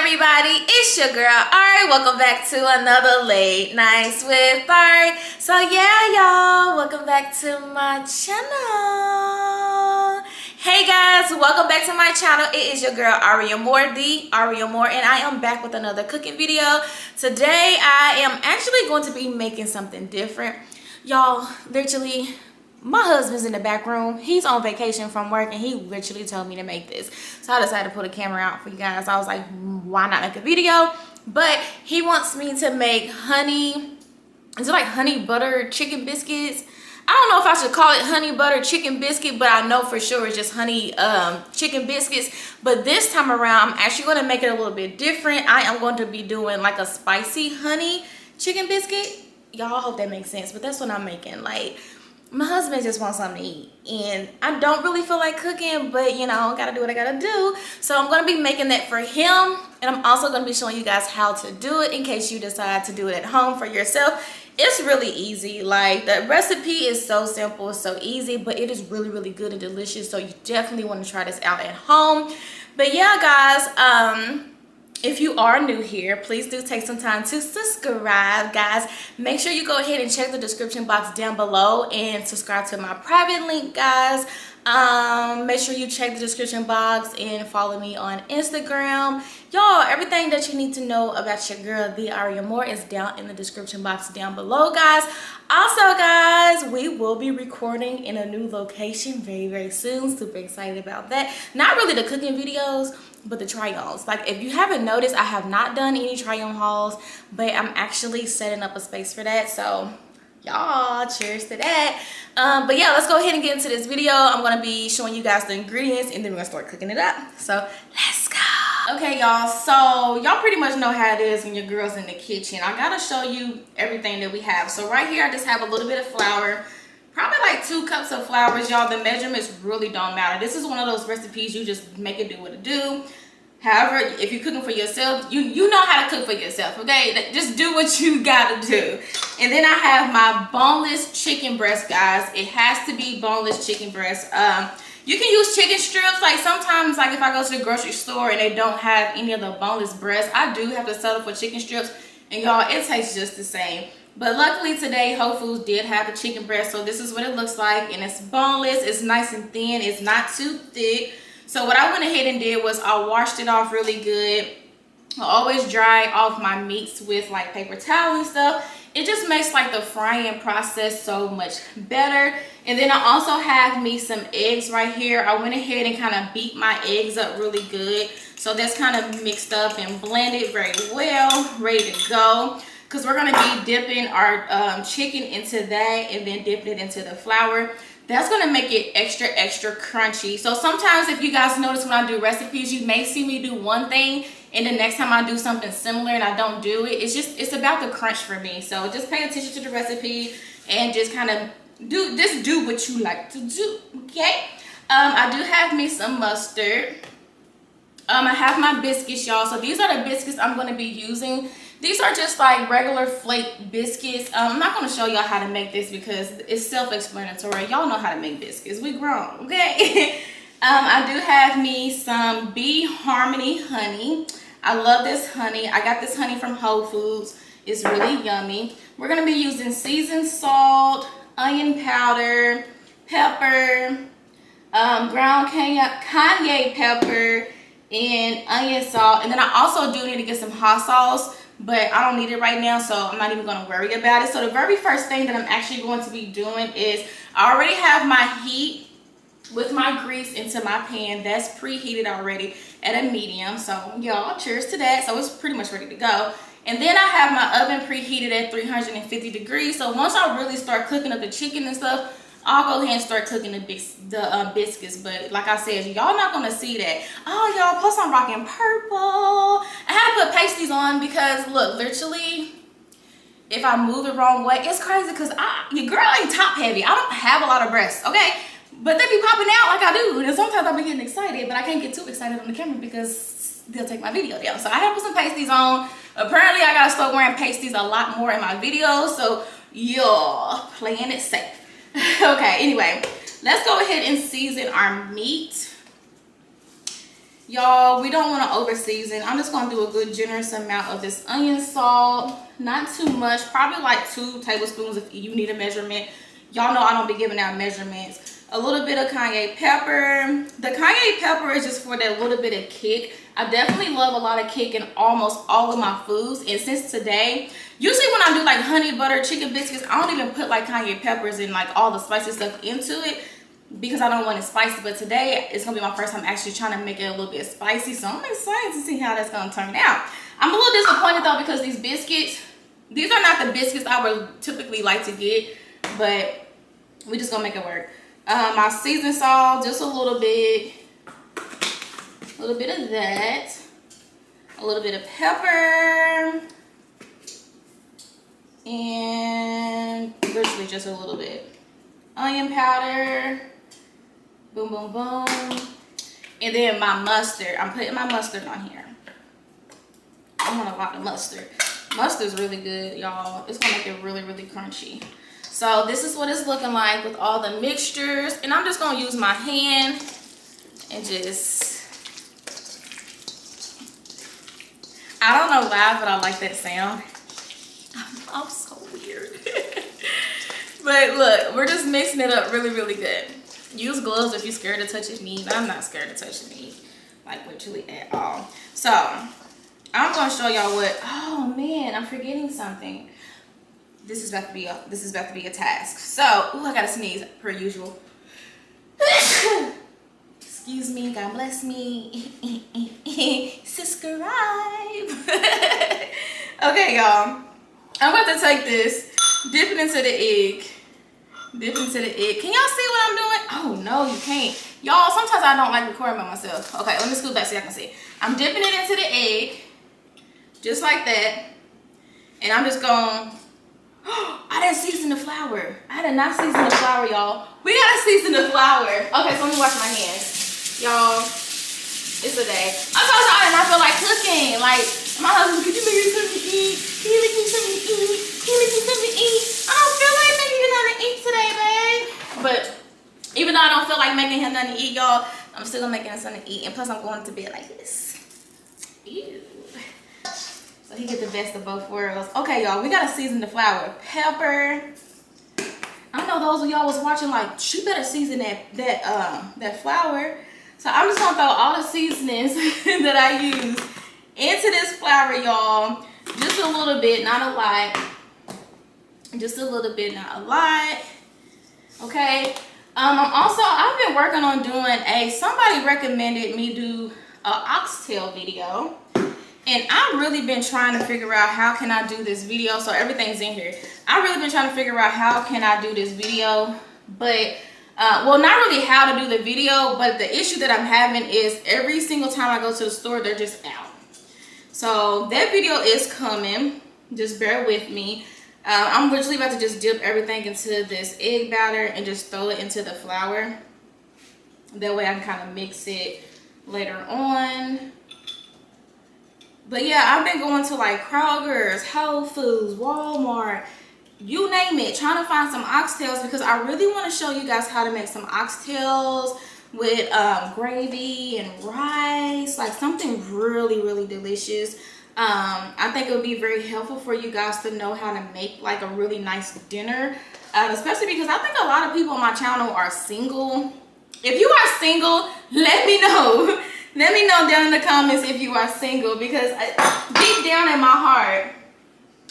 everybody, it's your girl Arie. Welcome back to another Late Nights with Arie. So yeah, y'all, welcome back to my channel. Hey guys, welcome back to my channel. It is your girl Arie Amore, the Arie Amore, and I am back with another cooking video. Today I am actually going to be making something different. Y'all, literally, my husband's in the back room. He's on vacation from work and he literally told me to make this. So I decided to put a camera out for you guys. I was like, why not make a video? But he wants me to make honey, is it like honey butter chicken biscuits? I don't know if I should call it honey butter chicken biscuit, but I know for sure it's just honey chicken biscuits. But this time around, I'm actually going to make it a little bit different. I am going to be doing like a spicy honey chicken biscuit. Y'all, hope that makes sense, but that's what I'm making. Like, my husband just wants something to eat and I don't really feel like cooking, but you know, gotta do what I gotta do. So I'm gonna be making that for him, and I'm also gonna be showing you guys how to do it in case you decide to do it at home for yourself. It's really easy. Like, the recipe is so simple, so easy, but it is really good and delicious. So you definitely want to try this out at home. But yeah, guys, if you are new here, please do take some time to subscribe, guys. Make sure you go ahead and check the description box down below and subscribe to my private link, guys. Make sure you check the description box and follow me on Instagram. Y'all, everything that you need to know about your girl, the Arie Amore, is down in the description box down below, guys. Also, guys, we will be recording in a new location very soon. Super excited about that. Not really the cooking videos, but the try-ons. Like, if you haven't noticed, I have not done any try-on hauls, but I'm actually setting up a space for that. So y'all, cheers to that. But yeah, let's go ahead and get into this video. I'm gonna be showing you guys the ingredients and then we're gonna start cooking it up. So let's go. Okay, y'all, so y'all pretty much know how it is when your girl's in the kitchen. I gotta show you everything that we have. So right here, I just have a little bit of flour, probably like 2 cups of flour, y'all. The measurements really don't matter. This is one of those recipes you just make it do what it do. However, if you're cooking for yourself, you know how to cook for yourself, okay? Just do what you gotta do. And then I have my boneless chicken breast, guys. It has to be boneless chicken breast. You can use chicken strips. Like, sometimes, like if I go to the grocery store and they don't have any of the boneless breasts, I do have to settle for chicken strips. And y'all, it tastes just the same. But luckily today, Whole Foods did have a chicken breast. So this is what it looks like. And it's boneless. It's nice and thin. It's not too thick. So what I went ahead and did was I washed it off really good. I always dry off my meats with like paper towel and stuff. It just makes like the frying process so much better. And then I also have me some eggs right here. I went ahead and kind of beat my eggs up really good. So that's kind of mixed up and blended very well, ready to go. Because we're going to be dipping our chicken into that and then dipping it into the flour. That's going to make it extra crunchy. So sometimes, if you guys notice when I do recipes, you may see me do one thing and the next time I do something similar and I don't do it. It's about the crunch for me. So just pay attention to the recipe and just kind of do what you like to do, okay? I do have me some mustard. I have my biscuits, y'all. So these are the biscuits I'm going to be using. These are just like regular flake biscuits. I'm not going to show y'all how to make this because it's self-explanatory. Y'all know how to make biscuits. We grown, okay? I do have me some Bee Harmony honey. I love this honey. I got this honey from Whole Foods. It's really yummy. We're going to be using seasoned salt, onion powder, pepper, ground cayenne pepper, and onion salt. And then I also do need to get some hot sauce, but I don't need it right now, so I'm not even going to worry about it. So the very first thing that I'm actually going to be doing is I already have my heat with my grease into my pan. That's preheated already at a medium. So y'all, cheers to that. So it's pretty much ready to go. And then I have my oven preheated at 350 degrees. So once I really start cooking up the chicken and stuff, I'll go ahead and start cooking the biscuits. But like I said, y'all not gonna see that. Oh, y'all, plus I'm rocking purple. I had to put pasties on because look, literally, if I move the wrong way, it's crazy because your girl ain't top heavy. I don't have a lot of breasts, okay? But they be popping out like I do. And sometimes I be getting excited, but I can't get too excited on the camera because they'll take my video down. So I had to put some pasties on. Apparently, I gotta start wearing pasties a lot more in my videos. So y'all playing it safe. Okay, anyway, let's go ahead and season our meat. Y'all, we don't want to over season. I'm just going to do a good generous amount of this onion salt. Not too much, probably like 2 tablespoons if you need a measurement. Y'all know I don't be giving out measurements. A little bit of cayenne pepper. The cayenne pepper is just for that little bit of kick. I definitely love a lot of kick in almost all of my foods. And since today, usually when I do like honey butter chicken biscuits, I don't even put like cayenne peppers and like all the spicy stuff into it, because I don't want it spicy. But today it's gonna be my first time actually trying to make it a little bit spicy, so I'm excited to see how that's gonna turn out. I'm a little disappointed though, because these biscuits, these are not the biscuits I would typically like to get, but we just gonna make it work. My seasoning salt, just a little bit of that, a little bit of pepper, and literally just a little bit. Onion powder. Boom, boom, boom. And then my mustard. I'm putting my mustard on here. I want a lot of mustard. Mustard's really good, y'all. It's gonna make it really, really crunchy. So this is what it's looking like with all the mixtures. And I'm just gonna use my hand and just, I don't know why, but I like that sound. I'm so weird. But look, we're just mixing it up really, really good. Use gloves if you're scared of touching meat. I'm not scared of touching meat, like literally at all. So I'm gonna show y'all what. Oh man, I'm forgetting something. This is about to be a task. So, ooh, I gotta sneeze per usual. Excuse me. God bless me. Subscribe. Okay, y'all. I'm about to take this, dip it into the egg. Dip into the egg. Can y'all see what I'm doing? Oh no, you can't. Y'all, sometimes I don't like recording by myself. Okay, let me scoot back so y'all can see. I'm dipping it into the egg, just like that. And I'm just going, I didn't season the flour. I did not season the flour, y'all. We gotta season the flour. Okay, so let me wash my hands. Y'all, it's a day. I told y'all I did not feel like cooking. Like, my husband, could you make me something to eat? Can you make me something to eat? Can you make me something to eat? I don't feel like making you nothing to eat today, babe. But even though I don't feel like making him nothing to eat, y'all, I'm still gonna make him something to eat. And plus, I'm going to bed like this. Ew. So he get the best of both worlds. Okay, y'all, we gotta season the flour. Pepper. I know those of y'all was watching like, she better season that flour. So I'm just gonna throw all the seasonings that I use into this flour, y'all. Just a little bit, not a lot. Just a little bit, not a lot. Okay. I've been working on doing somebody recommended me do a oxtail video. And I've really been trying to figure out how can I do this video. So everything's in here. I've really been trying to figure out how can I do this video. But, well, not really how to do the video. But the issue that I'm having is every single time I go to the store, they're just out. So that video is coming. Just bear with me. I'm literally about to just dip everything into this egg batter and just throw it into the flour. That way I can kind of mix it later on. But yeah, I've been going to like Kroger's, Whole Foods, Walmart, you name it, trying to find some oxtails because I really want to show you guys how to make some oxtails with gravy and rice, like something really, really delicious. I think it would be very helpful for you guys to know how to make like a really nice dinner, especially because I think a lot of people on my channel are single. If you are single, let me know. Let me know down in the comments if you are single, because deep down in my heart,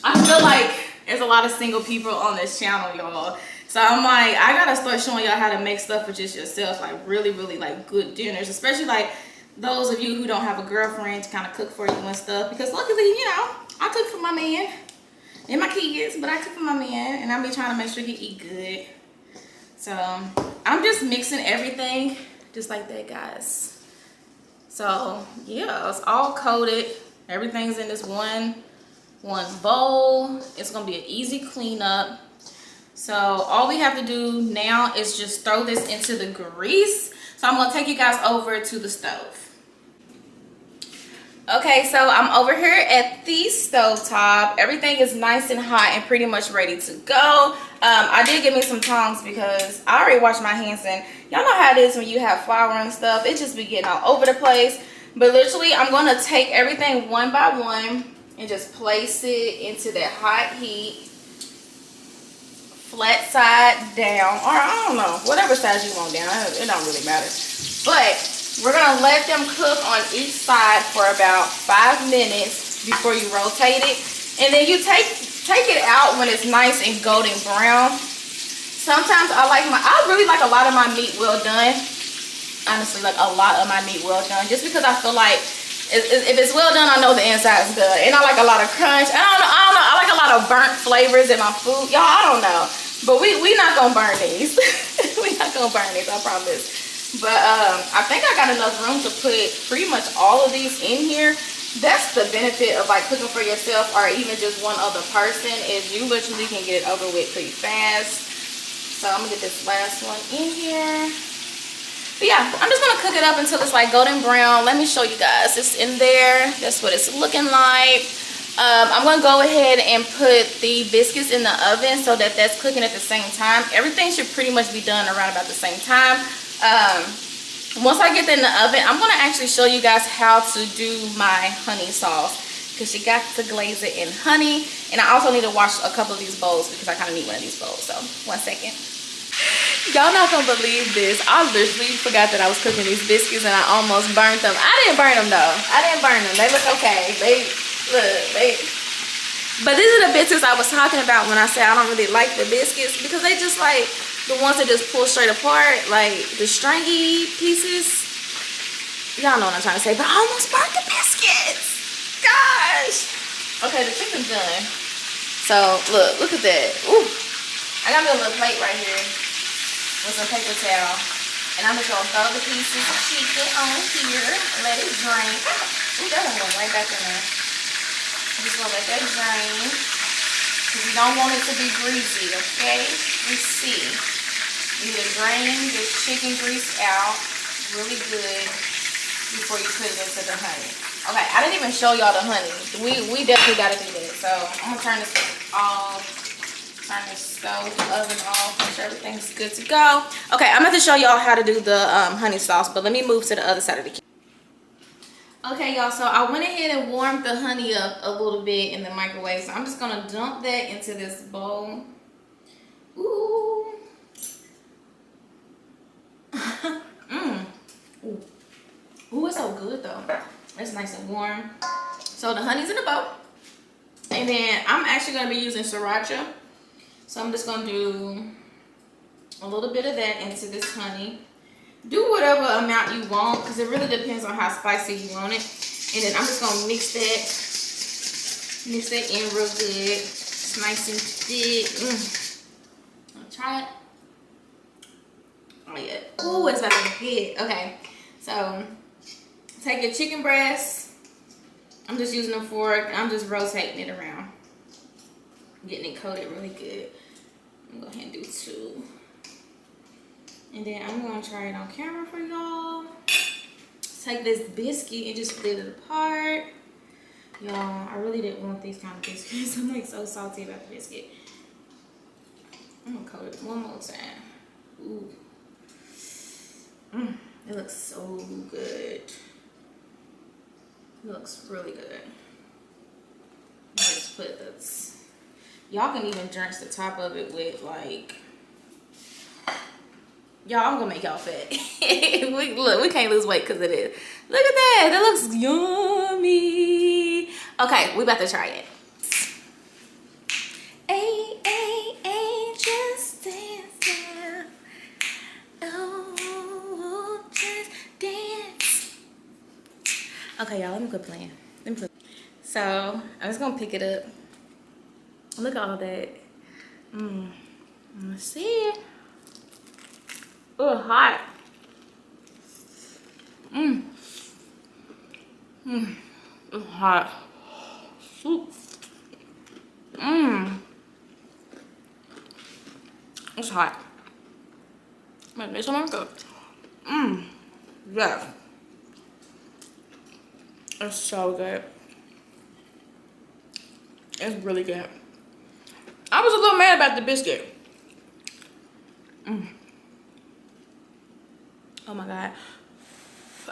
I feel like there's a lot of single people on this channel, y'all. So I'm like, I gotta start showing y'all how to make stuff for just yourself, like really, really like good dinners, especially like those of you who don't have a girlfriend to kind of cook for you and stuff. Because luckily, you know, I cook for my man and my kids, but I cook for my man, and I be trying to make sure he eat good. So I'm just mixing everything just like that, guys. So yeah, it's all coated. Everything's in this one bowl. It's gonna be an easy cleanup. So all we have to do now is just throw this into the grease. So I'm gonna take you guys over to the stove. Okay, so I'm over here at the stove top. Everything is nice and hot and pretty much ready to go. I did get me some tongs because I already washed my hands, and y'all know how it is when you have flour and stuff. It just be getting all over the place. But literally, I'm gonna take everything one by one and just place it into that hot heat, flat side down, or I don't know, whatever side you want down. It don't really matter. But we're gonna let them cook on each side for about 5 minutes before you rotate it, and then you take it out when it's nice and golden brown. Sometimes I really like a lot of my meat well done. Honestly, like a lot of my meat well done, just because I feel like if it's well done, I know the inside is good. And I like a lot of crunch. I don't know. I like a lot of burnt flavors in my food. Y'all, I don't know. But we not gonna burn these. We not gonna burn these, I promise. But I think I got enough room to put pretty much all of these in here. That's the benefit of like cooking for yourself or even just one other person, is you literally can get it over with pretty fast. So I'm gonna get this last one in here. But yeah, I'm just gonna cook it up until it's like golden brown. Let me show you guys. It's in there. That's what it's looking like. I'm gonna go ahead and put the biscuits in the oven so that that's cooking at the same time. Everything should pretty much be done around about the same time. Once I get that in the oven, I'm gonna actually show you guys how to do my honey sauce, because you got to glaze it in honey. And I also need to wash a couple of these bowls because I kind of need one of these bowls. So 1 second. Y'all not gonna believe this. I literally forgot that I was cooking these biscuits and I almost burnt them. I didn't burn them though. I didn't burn them. They look okay. But these are the biscuits I was talking about when I said I don't really like the biscuits, because they just like the ones that just pull straight apart, like the stringy pieces. Y'all know what I'm trying to say, but I almost burnt the biscuits. Gosh. Okay, the chicken's done. So look at that. Ooh. I got me a little plate right here with some paper towel, and I'm just gonna throw the pieces of chicken on here and let it drain. Ooh, that one went right back in there. I'm just gonna let that drain, because we don't want it to be greasy, okay? You need to drain this chicken grease out really good before you put it into the honey. Okay, I didn't even show y'all the honey. We definitely gotta do that. So I'm gonna turn this off. Turn the stove, the oven off, make sure everything's good to go. Okay, I'm going to show y'all how to do the honey sauce, but let me move to the other side of the kitchen. Okay, y'all, so I went ahead and warmed the honey up a little bit in the microwave, so I'm just going to dump that into this bowl. Ooh. Ooh, it's so good, though. It's nice and warm. So the honey's in the bowl, and then I'm actually going to be using sriracha. So I'm just gonna do a little bit of that into this honey. Do whatever amount you want, because it really depends on how spicy you want it. And then I'm just gonna mix that in real good. It's nice and thick. I'll try it. Oh yeah. Ooh, it's about to hit. Okay. So take your chicken breast. I'm just using a fork. I'm just rotating it around, getting it coated really good. I'm gonna go ahead and do 2. And then I'm gonna try it on camera for y'all. Take this biscuit and just split it apart. Y'all, I really didn't want these kind of biscuits. I'm like so salty about the biscuit. I'm gonna coat it one more time. Ooh. It looks so good. It looks really good. Just put this. Y'all can even drench the top of it with like, y'all, I'm gonna make y'all fat. Look, we can't lose weight because of this. Look at that, that looks yummy. Okay, we about to try it. Ay, just dance now. Oh, just dance. Okay, y'all, let me quit playing. So I'm just gonna pick it up. Look at all that. Let's see it. Oh, hot. It's hot. Soup. It's hot. Man, there's some good. Yeah. It's so good. It's really good. I was a little mad about the biscuit. Oh my God.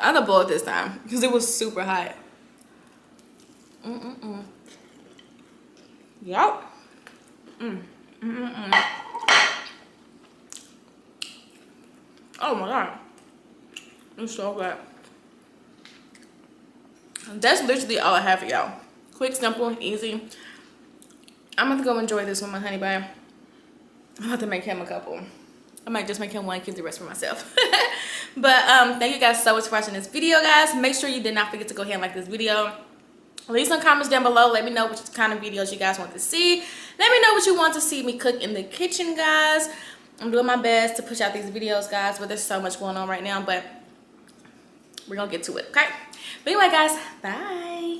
I had to blow it this time because it was super hot. Yup. Oh my god. It's so good. That's literally all I have for y'all. Quick, simple, easy. I'm about to go enjoy this with my honey bun. I'm about to make him a couple. I might just make him one, keep the rest for myself. But thank you guys so much for watching this video, guys. Make sure you did not forget to go ahead and like this video. Leave some comments down below. Let me know what kind of videos you guys want to see. Let me know what you want to see me cook in the kitchen, guys. I'm doing my best to push out these videos, guys, but there's so much going on right now, but we're gonna get to it, okay? But anyway, guys, bye.